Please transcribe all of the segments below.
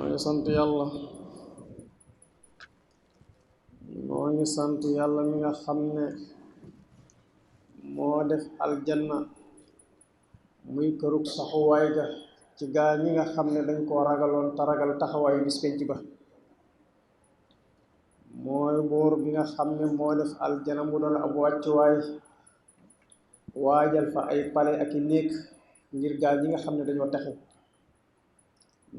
ngi sant yàlla moo ngi sant yàlla mi nga xam ne moo def aljanna muy kërug saxuwaay ga ci gaa ñi nga xam ne dañ koo ragaloon te ragal taxawaayu bis penc ba. mooy buur bi nga xam ne moo def aljana mu doon ab wàccuwaay waajal fa ay pale ak i néeg ngir gaa ñi nga xam ne dañoo texe.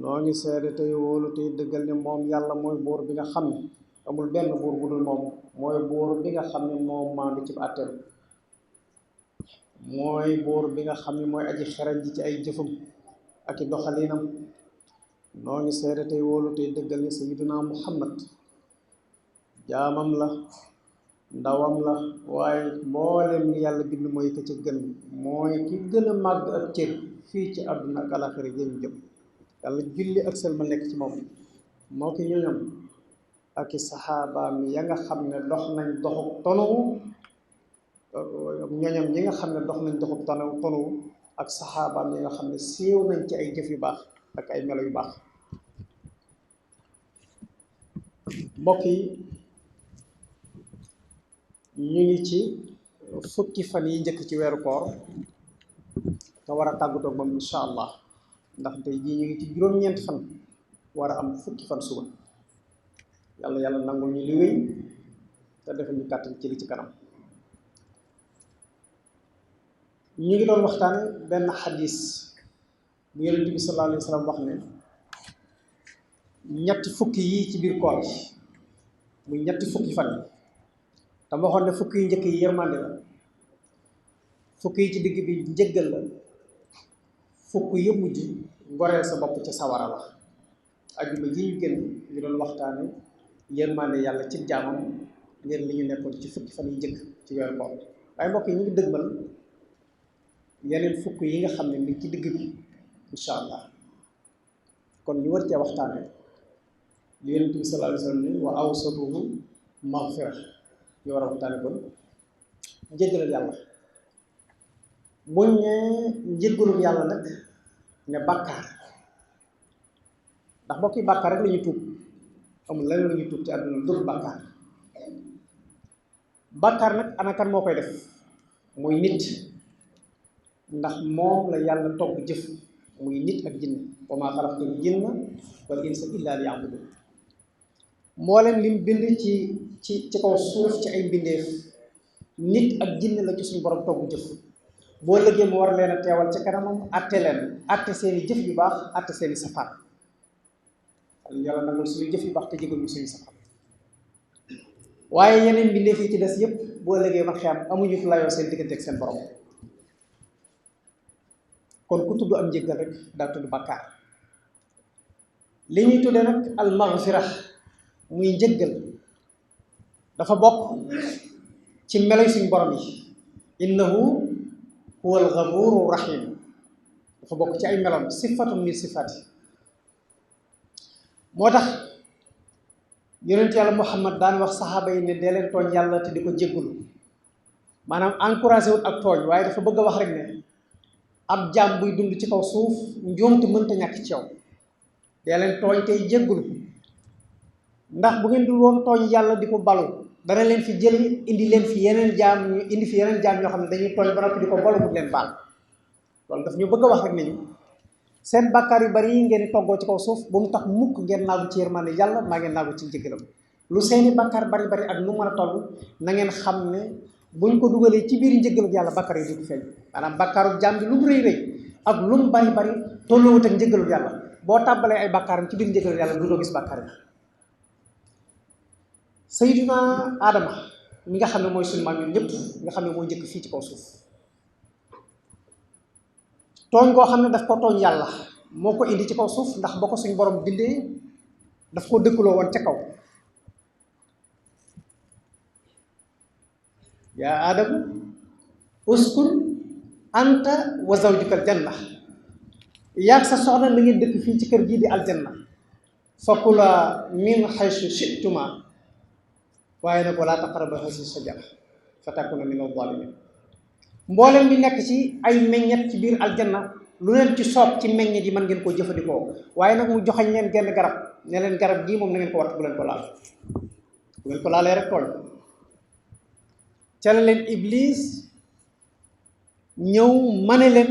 noo ngi seede tey wóolu tey dëggal ne moom yàlla mooy buur bi nga xam ne amul benn buur bu dul moom, mooy buur bi nga xam ne moom maandu ci àtteem, mooy buur bi nga xam ne mooy aji xereñ ji ci ay jëfam ak i doxalinam. noo ngi seede tey wóolu tey dëggal ne sayyiduna Muhammad jaamam la, ndawam la, waaye mboolem li yàlla bind mooy ka ca gën, mooy ki gën a màgg ak cër fii ci àdduna ak alaxira jëm jëm. yàlla julli ak sëlma nekk ci moom moo ki ñoñam ak i saxaabaam ya nga xam ne dox nañ doxub tonowu, ñoñam ñi nga xam ne dox nañ doxub tonowu ak saxaabaam yi nga xam ne siiw nañ ci ay jëf yu baax ak ay melo yu baax. mbokk yi, ñu ngi ci fukki fan yi njëkk ci weeru koor te war a tàggatoo moom incha allah, ndax tey jii ñu ngi ci juróom-ñeenti fan war a am fukki fan suba. yàlla nangul ñu li wéy te defal ñu kàttan ci li ci kanam. ñu ngi doon waxtaane benn xadis bu yonent bi sallallahu alayhi wa sallam wax ne ñetti fukki yii ci biir koor gi muy ñetti fukki fan yi, te ma waxoon ne fukki yu njëkk yi yërmande la, fukki yi ci digg bi njëggal la, fukk yu mujj ngoreel sa bopp ca sawara la. ajuma ji ñu génn ñu doon waxtaane yërmande yàlla ci jaamam ngir li ñu nekkoon ci fukki fan yi njëkk ci weeru koor. waaye mbokk yi ñu ngi dëgmal yeneen fukk yi nga xam ne ni ci digg bi incha allah, kon ñu war cee waxtaane li yonent bi sallallahu alayhi wa sallam ni wa awsatuhu maghfira. ñu war a waxtaane kon njëggalal yàlla. buñ ne njëggalul yàlla nag ne bàkkaar, ndax mbokk yi bàkkaar rek la ñuy tuub, amul leneen la ñuy tuub ci àdduna dul bàkkaar. bàkkaar nag ana kan moo koy def? muy nit, ndax moom la yàlla togg jëf, muy nit ak jinne. wa maa xalaqtul jinna wal insa illa liya'budun. mboolem lim bind ci kaw suuf ci ay mbindeef, nit ak jinne la ci suñu borom togg jëf. boo lëggee mu war leen a teewal ci kanamam atte leen, atte seeni jëf yu baax, atte seeni safaan. yàlla nangul suñu jëf yu baax te jégal ñu suñu safaan. waaye yeneen mbindeef yi ci des yépp boo lëggee ma xam amuñu fu layoo seen diggante ak seen borom. kon ku tudd am njëggal rek daa tudd bàkkaar. li ñuy tuddee nag al maghfira muy njëggal dafa bokk ci meloy suñu borom yi. innahu huwa al ghafuru rahim, dafa bokk ci ay meloom, sifatun min sifati. moo tax yonent yàlla Muhammad daan wax saxaaba yi ne dee leen tooñ yàlla te di ko jéggalu. maanaam encouragé wut ak tooñ, waaye dafa bëgg a wax rek ne ab jaam buy dund ci kaw suuf njuumte mënta ñàkk ci yow. dee leen tooñ tey jéggalu, ndax bu ngeen dul woon tooñ yàlla di ko balu, dana leen fi jël indi leen fi yeneen jaam ñoo xam ne dañuy tooñ ba noppi di ko balu mu leen baal. loolu daf ñu bëgg a wax rek nañu seen bàkkaar yu bari yi ngeen toggoo ci kaw suuf bu mu tax mukk ngeen naagu ci yërmande yàlla maa ngeen naagu ci njëggalam. lu seeni bàkkaar bari bari ak nu mën a toll na ngeen xam ne buñ ko dugalee ci biir njëggalu yàlla bàkkaar yi du feeñ. maanaam bàkkaaru jaam bi lu mu rëy rëy ak lu mu bari bari tolluwut ak njëggalu yàlla. boo tàbbalee ay bàkkaaram ci biir njëggalu yàlla du doo gis bàkkaar yi. Sayyiduna Adama mi nga xam ne mooy suñu maam ñun ñëpp nga xam ne moo njëkk fii ci kaw suuf, tooñ koo xam ne daf ko tooñ yàlla moo ko indi ci kaw suuf, ndax ba ko suñu borom bindee daf ko dëkkaloo woon ca kaw. yaa Adamu uskun anta wa zawjukal janna, yaag sa soxna na ngeen dëkk fii ci kër gii di aljanna. fakula min haysu shi'tuma, waaye nag wala taqraba hazihi shajara fatakuna min adh-dhalimin. mboolem bi nekk ci ay meññet ci biir aljanna lu leen ci soob ci meññit yi mën ngeen koo jëfandikoo waaye nag mu joxañ leen genn garab ne leen garab gii moom na ngeen ko wattu bu leen ko laal bu ngeen ko laalee rek tooñ ca la leen iblis ñëw mane leen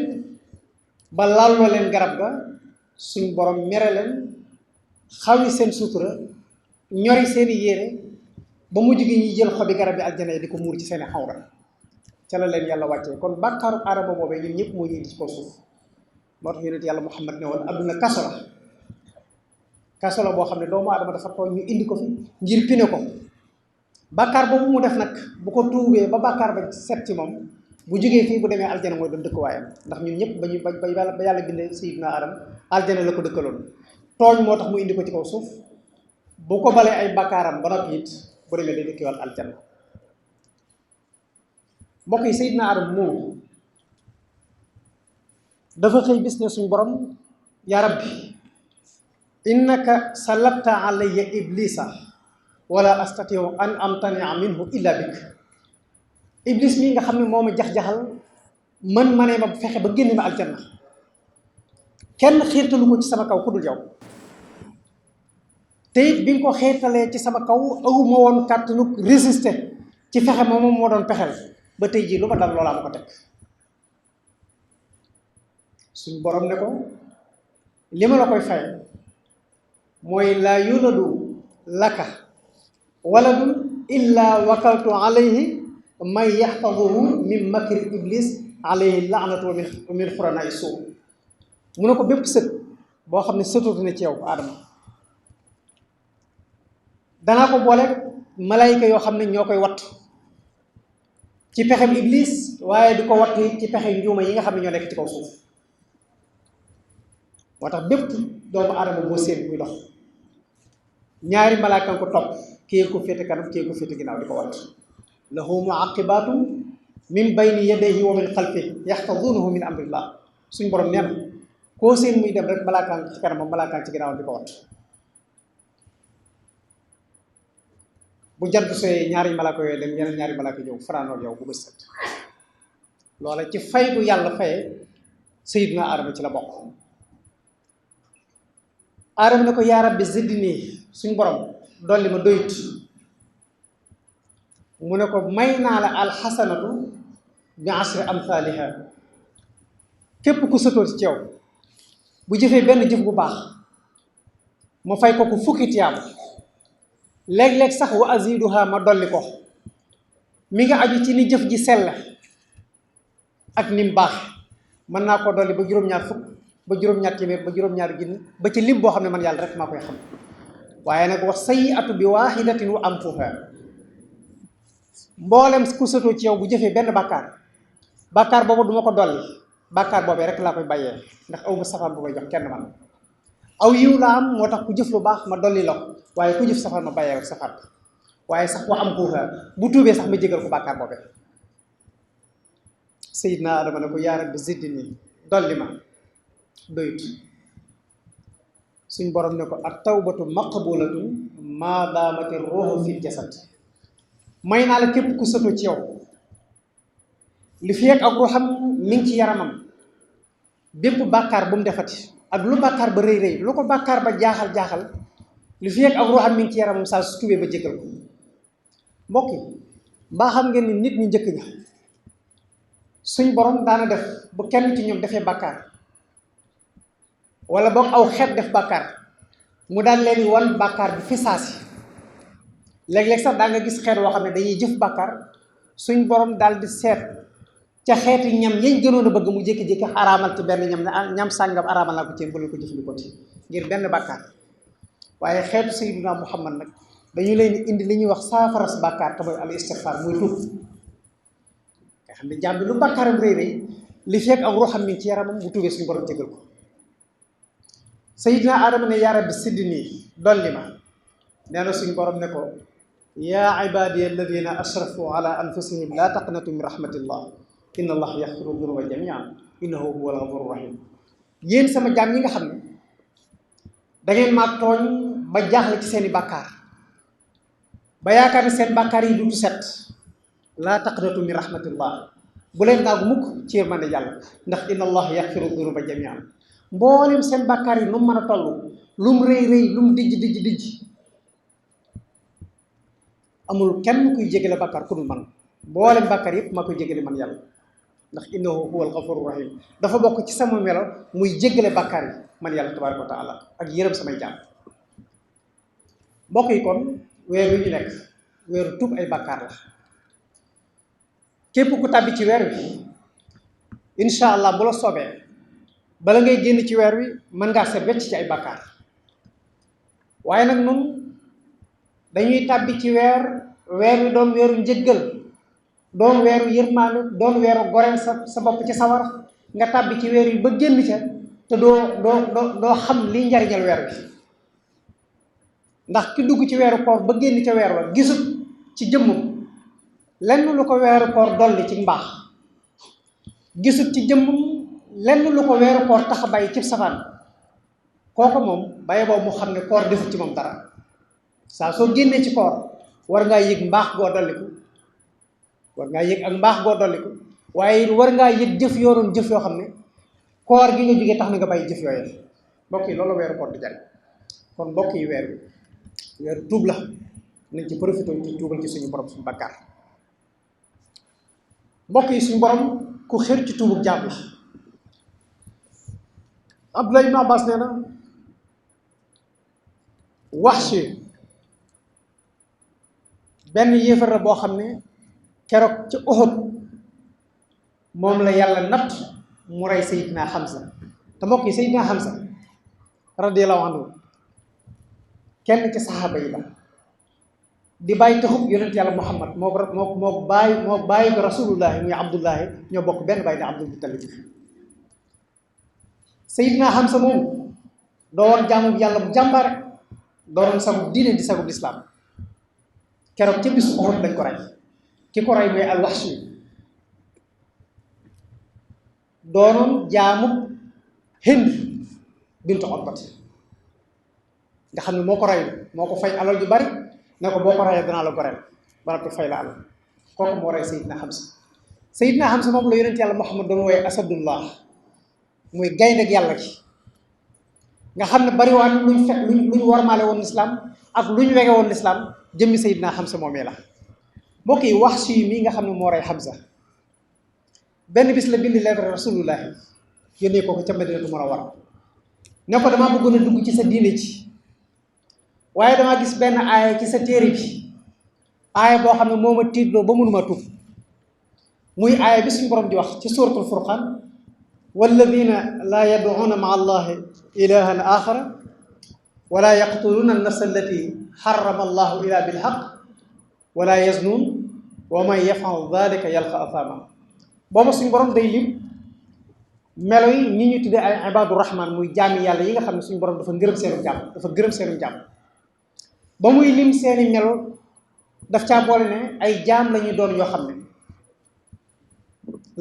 ba lalloo leen garab ga suñ borom mere leen xawi seen sutura ñori seeni yére ba mujj gi ñuy jël xobi garab bi aljana yi di ko muur ci seeni xawra ca la leen yàlla wàccee kon bàkkaaru aadama boobee ñun ñëpp moo ñu indi ci kaw suuf moo tax yonent yàlla Muhammad ne woon adduna kaso la boo xam ne doomu aadama dafa tooñ ñu indi ko fi ngir pine ko bàkkaar boobu mu def nag bu ko tuubee ba bàkkaar ba set ci moom bu jógee fii bu demee aljana mooy doon dëkkuwaayam ndax ñun ñëpp ba yàlla bindee Sayyidina Adam aljana la ko dëkkaloon tooñ moo tax mu indi ko ci kaw suuf bu ko balee ay bàkkaaram ba noppi it bu demee day dëkkiwaat aljana mbokk yi Sayyidina Adam moomu dafa xëy bis ne suñ borom yaa rabbi innaka salatta alayya iblisa wala astatiu an amtania minhu illa bik iblis mii nga xam ne moo ma jax-jaxal ma ne ma fexe ba génne ma aljanna kenn xiirtalu ko ci sama kaw ku dul yow te it bi nga ko xiirtalee ci sama kaw awuma woon kàttanu résister ci fexe moom moo doon pexel ba tey jii lu ma dal loolaa ma ko teg suñ borom ne ko li ma la koy fay mooy laa yuladu laka waladun illa wakaltu alayhi man yaxfaduhu min makri iblis alayhi laanatu wa min xurana i suu mu ne ko bépp sët boo xam ne sëtutu na ci yow Adama danaa ko boole malayka yoo xam ne ñoo koy wattu ci pexem iblis waaye di ko wattu ci pexe njuuma yi nga xam ne ñoo nekk ci kaw suuf moo tax bépp doomu aadama boo seen buy dox ñaari malaaka ko topp kii ko féete kanam kii ko féete ginnaaw di ko wat lahu muaqibaatu min bayni yadayhi wa min xalfihi yaxfadunahu min amrillah suñ borom nee na koo seen muy dem rek malaakaan ci kanamam malaakaan ci ginnaaw di ko wat bu jant sooyee ñaari malaaka yooyu dem yeneen ñaari malaaka ñëw fanaanoog yow bu bës set loola ci fay bu yàlla faye Sayyidina Adama ci la bokk Adama ne ko yaa rabbi zidni suñ borom dolli ma doyut mu ne ko may naa la alxasanatu bi asri amthaliha képp ku sëtooti ci yow bu jëfee benn jëf bu baax ma fay ko ku fukki tiyaab léeg-léeg sax wa aziduha ma dolli ko mi nga aju ci ni jëf ji sell ak ni mu baax mën naa koo dolli ba juróom-ñaar fukk ba juróom-ñaar téeméer ba juróom-ñaar junni ba ci lim boo xam ne man yàlla rek maa koy xam waaye nag wax sayyi'atu bi waahidatin wa amtuha mboolem ku sëtoo ci yow bu jëfee benn bàkkaar boobu duma ko dolli bàkkaar boobee rek laa koy bàyyee ndax aw ma safaan bu may jox kenn man aw yiw la am moo tax ku jëf lu baax ma dolli la ko waaye ku jëf safaan ma bàyyee rek safaan waaye sax wa amtuha bu tuubee sax ma jégal ko bàkkaar boobee Sayyidina Adama ne ko yaa rabbi zidni dolli ma doyut suñ borom ne ko at tawbatu maqbulatun maa daamati ruuhu fi jasad may naa la képp ku sëtoo ci yow li fi ak ruuxam mi ngi ci yaramam bépp bàkkaar bu mu defati ak lu bàkkaar ba rëy rëy lu ko bàkkaar ba jaaxal li fi ak ruuxam mi ngi ci yaramam saa su tubee ba jéggal ko mbokk yi mbaa xam ngeen ni nit ñu njëkk ña suñ borom daana def bu kenn ci ñoom defee bàkkaar wala boog aw xeet def bàkkaar mu daan leen wan bàkkaar bi fi saasi léeg-léeg sax daa nga gis xeet woo xam ne dañuy jëf bàkkaar suñ borom daal di seet ca xeeti ñam yañ gënoon a bëgg mu jékki-jékki araamal ci benn ñam ne ñam sàngam araamal naa ko ci bu leen ko jëfandikoo ci ngir benn bàkkaar waaye xeetu Sayyidina Muhammad nag dañu leen indi li ñuy wax saafaras bàkkaar te mooy al istighfar muy tuub nga xam ne jàmm bi lu bàkkaaram rëy rëy li fekk ak ruuxam mi ci yaramam bu tuubee suñu borom jégal ko Sayyidina Adama ne yaa rabbi sidni dolli ma nee na suñu borom ne ko yaa ibadiya alladina asrafu ala anfusihim laa taqnatu min rahmatillah inna allah yaxfiru dunuba jamian innahu huwa alghafuru rahim yéen sama jaam ñi nga xam ne da ngeen maa tooñ ba jaaxle ci seeni bàkkaar ba yaakaar ne seen bàkkaar yi dutu set laa taqnatu min rahmatillah bu leen naagu mukk ci yërmande yàlla ndax inna allah yaxfiru dunuba jamian mboolem seen bàkkaar yi nu mu mën a toll lu mu rëy rëy lu mu dijj amul kenn kuy jégale bàkkaar ku dul man mboolem bàkkaar yëpp maa koy jégale man yàlla ndax innahu huwa alxafuru rahim dafa bokk ci sama melo muy jégale bàkkaar yi man yàlla tabaraka wa taala ak yërëm samay jaam mbokk yi kon weer wi ñu nekk weeru tuub ay bàkkaar la képp ku tàbbi ci weer wi incha allah bu la soobee bala ngay génn ci weer wi mën ngaa set wecc ci ay bàkkaar waaye nag nun dañuy tàbbi ci weer wi doon weeru njëggal doon weeru yërmaane doon weeru goreel sa bopp ci sawar nga tàbbi ci weer wi ba génn ca te doo xam liy njariñal weer wi ndax ki dugg ci weeru koor ba génn ca weer wa gisut ci jëmmam lenn lu ko weeru koor dolli ci mbaax gisut ci jëmmam lenn lu ko weeru koor tax a bàyyi ci safaan kooku moom baye boobu mu xam ne koor defut ci moom dara saa soo génnee ci koor war ngaa yëg mbaax goo dolliku war ngaa yëg ak mbaax goo dolliku waaye war ngaa yëg jëf yoo doon jëf yoo xam ne koor gi nga jógee tax na nga bàyyi jëf yooyu mbokk yi loolu weeru koor di jariñ kon mbokk yi weeru tuub la nañ ci profité ci tuubal ci suñu borom suñu bakkaar mbokk yi suñu borom ku xër ci tuubug jaam la Abdullah ibn Abbas nee na Wahshi benn yéefar la boo xam ne keroog ci Uhud moom la yàlla natt mu rey Seydina Hamza te mbokk yi Seydina Hamza radiyallahu anhu kenn ci saxaaba yi la di bàyyi taxub yonent yàlla Muhammad moo bàyyi ko rasulullahi muy Abdullahi ñoo bokk benn bàyyi ne Abdul Muttalib Seydina Hamza moom doon jaamu yàlla bu jàmbaare doon sagub diine di sagub lislaam keroog ca bisu Uhud lañ ko rey ki ko rey mooy al-Wahshi doonoon jaamub Hind bintu Utba nga xam ne moo ko rey moo ko fay alal ju bari ne ko boo ko reyee danaa la goreel ba noppi fay la alal kooku moo rey Seydina Hamza Seydina Hamza moom la yonent yàlla Muhammad doon wooye asadullah muy gaynde ak yàlla gi nga xam ne bari waan luñ warmaale woon lislaam ak luñ wege woon lislaam jëmmi Seydina Hamza moomee la mbokk yi Wahshi mii nga xam ne moo rey Hamza benn bis la bind lettre rasulullahi yónnee ko ca Madinatu Munawwara ne ko damaa bëggoon a dugg ci sa diine ci waaye damaa gis benn aaya ci sa téere bi aaya boo xam ne moo ma tiitloo ba mënuma tuub muy aaya bi suñu borom di wax ci suratul furqan walladina laa yad'uuna maa allahi ilahan axara wala yaqtuluuna annafsa allati xarama allahu illa bilxaq wala yaznuun wa man yafal dalika yalqa athama booba suñu borom day lim melo yi ñi ñu tuddee ay ibaadu rahman muy jaami yàlla yi nga xam ne suñu borom dafa gërëm seenu jàmm ba muy lim seeni melo daf caa boole ne ay jaam lañuy doon yoo xam ne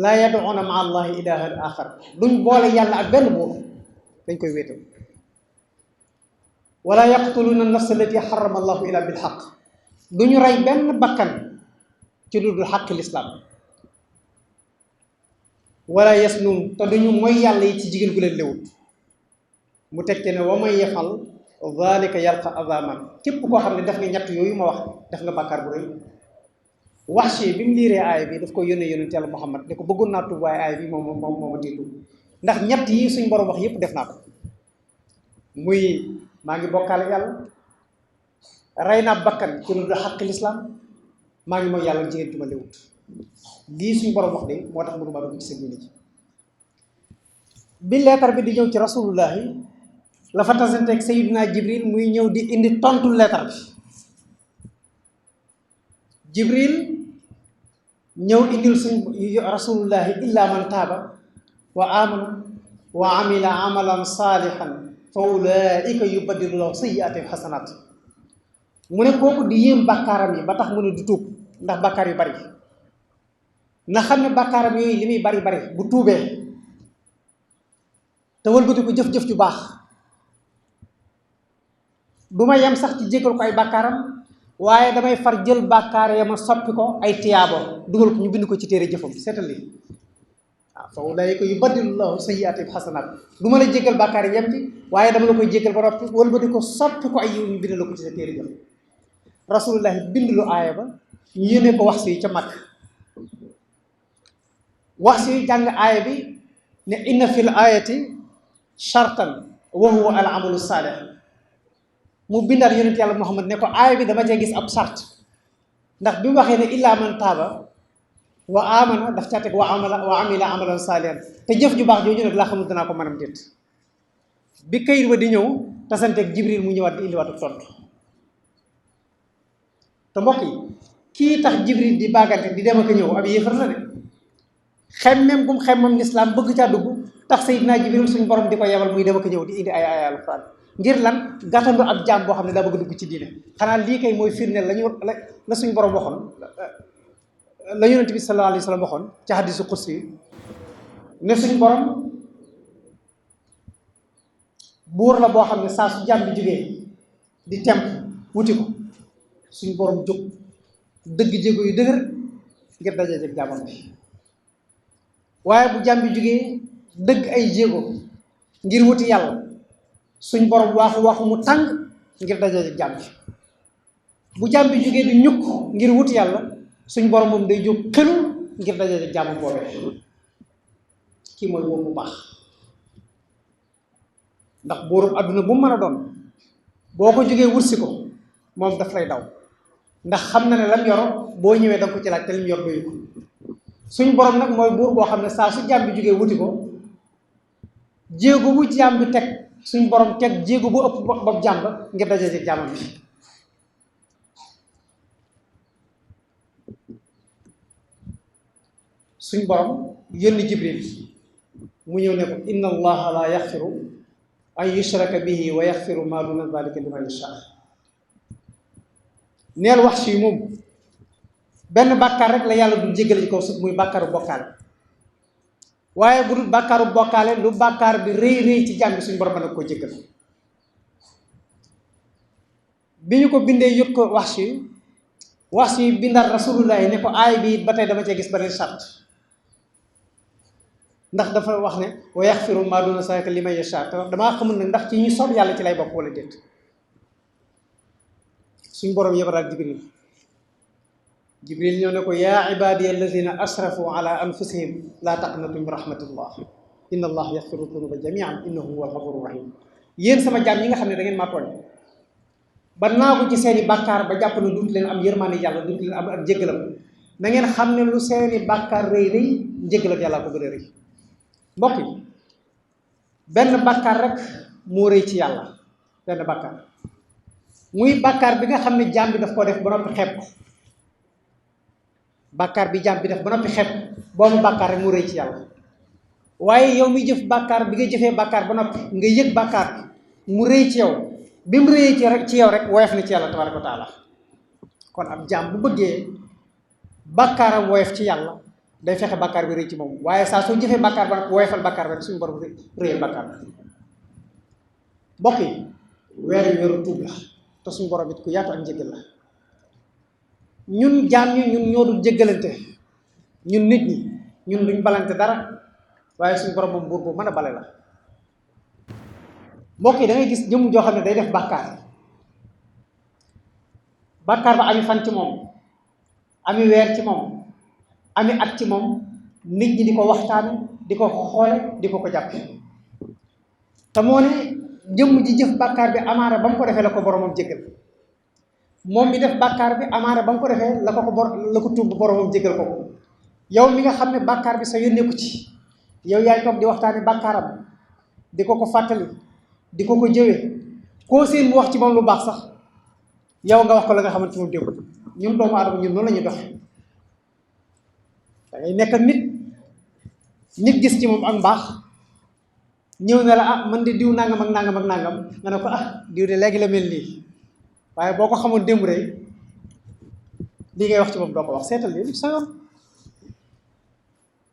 laa yad'uuna maa allahi ilahan axar duñ boole yàlla ak benn buur dañ koy wéetal wala yaqtuluuna nafsa allati xarama allahu illa bilxaq duñu rey benn bakkan ci lu dul xaq lislaam wala yasnuun te duñu mooy yàlla yi ci jigéen gu leen léwut mu tekke ne wa man yafal dalika yalqa azaman képp koo xam ne def nga ñett yooyu ma wax def nga bàkkaar bu rëy Wahshi bi mu liiree aaya bi daf ko yónnee yonent yàlla Muhammad ne ko bëggoon naa tuub waaye aaya bi moom ma tiitu ndax ñett yi suñ borom wax yépp def naa ko muy maa ngi bokkaale yàlla rey naa bakkan ci lu dul xaq lislaam maa ngi mooy yàlla jigéen ju ma léwut lii suñ borom wax de moo tax mënuma dugg ci sa diine ji bi leetar bi di ñëw ci rasulullahi la fa tasanteeg Seydina Jibril muy ñëw di indi tontu leetar bi Jibril ñëw indil suñ rasulullahi illa man taaba wa amana wa amila amalan salihan fa ulaika yubaddilu lahu sayyi'atihim hasanat mu ne kooku di yéem bàkkaaram yi ba tax mu ne du tuub ndax bàkkaar yu bari na xam ne bàkkaaram yooyu li muy bari bu tuubee te wëlbati ko jëf-jëf ju baax du ma yem sax ci jégal ko ay bàkkaaram waaye damay far jël bàkkaar ya ma soppi ko ay tiyaabo dugal ko ñu bind ko ci téere jëfam seetal li waaw fa ulaa'ika yubaddilu llaahu sayyi'aatihim xasanaat du ma la jéggal bàkkaar yi yem ci waaye dama la koy jéggal ba noppi wala ba di ko soppi ko ay yiw ñu bind la ko ci sa téere jëf rasulullahi bind lu aaya ba ñu yéene ko wax si ca mag wax si jàng aaya bi ne inna fil aayati shartan wa huwa al amalu saalih mu bindal yonent yàlla Muhammad ne ko aaya bi dama cee gis ab sart ndax bi mu waxee ne illaa man taaba wa amana daf caa teg wa amila amalan saalihan te jëf ju baax jooju nag laa xamul danaa ko mënam déet bi kayit ba di ñëw tasanteeg Jibril mu ñëwaat di indiwaatu tontu te mbokk yi kii tax Jibril di baagante di dem ak ñëw ab yéefar la de xemmem gum xemmem lislaam bëgg caa dugg tax Seydina Jibril suñu borom di ko yebal muy dem ak ñëw di indi ay alxuraan ngir lan gàttandu ab jaam boo xam ne daa bëgg dugg ci diine xanaa lii kay mooy firndeel la suñu borom waxoon la yonent bi sallallahu alayhi wa sallam waxoon ci hadisu qudsi ne suñu borom buur la boo xam ne saa su jaam bi jógee di temp wuti ko suñu borom jóg dëgg jéego yu dëgër ngir dajee jeg jaamam bi waaye bu jaam bi jógee dëgg ay jéego ngir wuti yàlla suñ borom waxu mu tàng ngir dajee jeg jaam bi bu jaam bi jógee di ñukk ngir wuti yàlla suñ borom moom day jóg xelu ngir dajee jeg jaamam boobee kii mooy boobu bu baax ndax buurub àdduna bu mu mën a doon boo ko jógee wursi ko moom daf lay daw ndax xam na ne lam yor boo ñëwee danga ko ci laaj te lim yor doyu ko suñ borom nag mooy buur boo xam ne saa su jaam bi jógee wuti ko jéego bu jaam bi teg suñ borom teg jéego bu ëpp bopp jaam ba ngir dajee ci jaamam bi suñ borom yónni Jibril mu ñëw ne ko inna allaha la yaxfiru an yushraka bihi wa yaxfiru ma duna dalika liman yasha neel wax si moom benn bàkkaar rek la yàlla du jéggale ci kaw suuf muy bàkkaaru bokkaale waaye bu dul bàkkaaru bokkaale lu bàkkaar bi rëy rëy ci jàmm bi suñu borom mën na koo jéggal bi ñu ko bindee yot ko wax si bindal rasulullahi ne ko aay bi ba tey dama cee gis beneen sart ndax dafa wax ne wa yaxfiru maa duuna zaalika liman yashaa te damaa xamul nag ndax ci ñi soob yàlla ci lay bokk wala déet suñ borom yebalaat Jibril ñëw ne ko yaa ibaadiya allazina asrafu ala anfusihim laa taqnatu min rahmatillah inna allah yaxfiru dunuba jamian innahu huwa alxafuru rahim yéen sama jaam ñi nga xam ne da ngeen maa tooñ ba naagu ci seeni bàkkaar ba jàpp ne duutu leen am yërmaande yàlla duutu leen am ak jéggalam na ngeen xam ne lu seeni bàkkaar rëy rëy njéggalam yàlla ko gën a rëy mbokk yi benn bàkkaar rek moo rëy ci yàlla benn bàkkaar muy bàkkaar bi nga xam ne jaam bi daf ko def ba noppi xeeb ko bàkkaar bi jaam bi def ba noppi xeeb boobu bàkkaar rek moo rëy ci yàlla waaye yow mi jëf bàkkaar bi nga jëfee bàkkaar ba noppi nga yëg bàkkaar bi mu rëy ci yow bi mu rëyee ci yow rek woyof na ci yàlla tabaaraka wa taala kon ab jaam bu bëggee bàkkaaram woyof ci yàlla day fexe bàkkaar bi rëy ci moom waaye saa soo jëfee bàkkaar ba noppi woyofal bàkkaar bi rek suñu borom rëyal bàkkaar mbokk yi weer yu weeru tuub la te suñu borom it ku yaatu ak njëgal la ñun jaam ñi ñun ñoo dul jéggalante ñun nit ñi ñun duñ balante dara waaye suñu borom moom buur bu mën a bale la mbokk yi da ngay gis jëmm joo xam ne day def bàkkaar ba ami fan ci moom ami weer ci moom ami at ci moom nit ñi di ko waxtaane di ko xoole di ko jàppe te moo ne jëmm ji jëf bàkkaar bi amaana ba mu ko defee la ko boromam jéggal moom mi def bàkkaar bi amaana ba mu ko defee la ko tuub boromam jéggal ko yow mi nga xam ne bàkkaar bi sa yónneeku ci yow yaay toog di waxtaane bàkkaaram di ko fàttali di ko jëwee koo seen mu wax ci moom lu baax sax yow nga wax ko la nga xamante moom dégg ñun doomu aadama ñun noonu la ñuy doxe da ngay nekk nit gis ci moom ak mbaax ñëw ne la man de diw nangam ak nangam ak nangam nga ne ko diw de léegi la mel nii waaye boo ko xamoon démb rek lii ngay wax ci moom doo ko wax seetal li sa yoon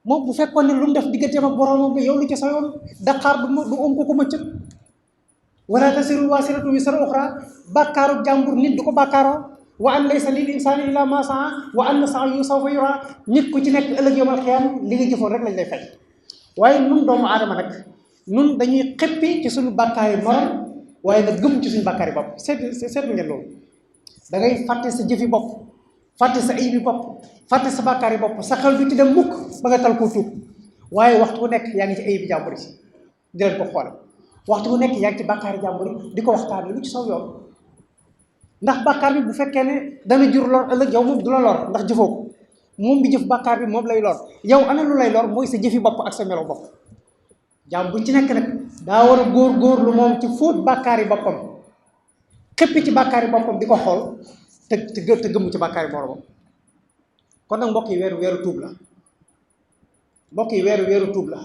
moom bu fekkoon ne lu mu def digganteem ak boromam bi yow lu ci sa yoon daqaar du onk ko mëccëg wala tasiru waasiratun wisra uxra bàkkaaru jàmbur nit du ko bàkkaaroo wa an laysa lil insani illa ma saa wa anna sa'yahu sawfa yura. nit ku ci nekk ëllëg yawmal qiyaam li nga jëfoon rek lañ lay fay. waaye nun doomu aadama nag nun dañuy xippi ci suñu bàkkaari morom waaye nag gëm ci suñu bàkkaari bopp. seetlu ngeen loolu da ngay fàtte sa jëfi bopp fàtte sa ayibi bopp fàtte sa bàkkaari bopp sa xel du ci dem mukk ba nga tal koo tuub waaye waxtu bu nekk yaa ngi ci ayibi jàmbur yi di leen ko xoole waxtu bu nekk yaa ngi ci bàkkaari jàmbur yi di ko waxtaane lu ci saw yoon. ndax bàkkaar bi bu fekkee ne dana jur lor ëllëg yow moom du la lor ndax jëfoo ko moom bi jëf bàkkaar bi moom lay lor yow ana lu lay lor mooy sa jëfi bopp ak sa melo bopp. jaam bu ci nekk nag daa war a góor-góorlu moom ci fóot bàkkaar yi boppam xëppi ci bàkkaar yi boppam di ko xool te gëmm ci bàkkaar yi boromam. kon nag mbokk yi weeru tuub la mbokk yi weeru tuub la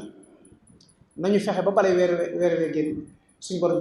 nañu fexe ba balay weer génn suñu borom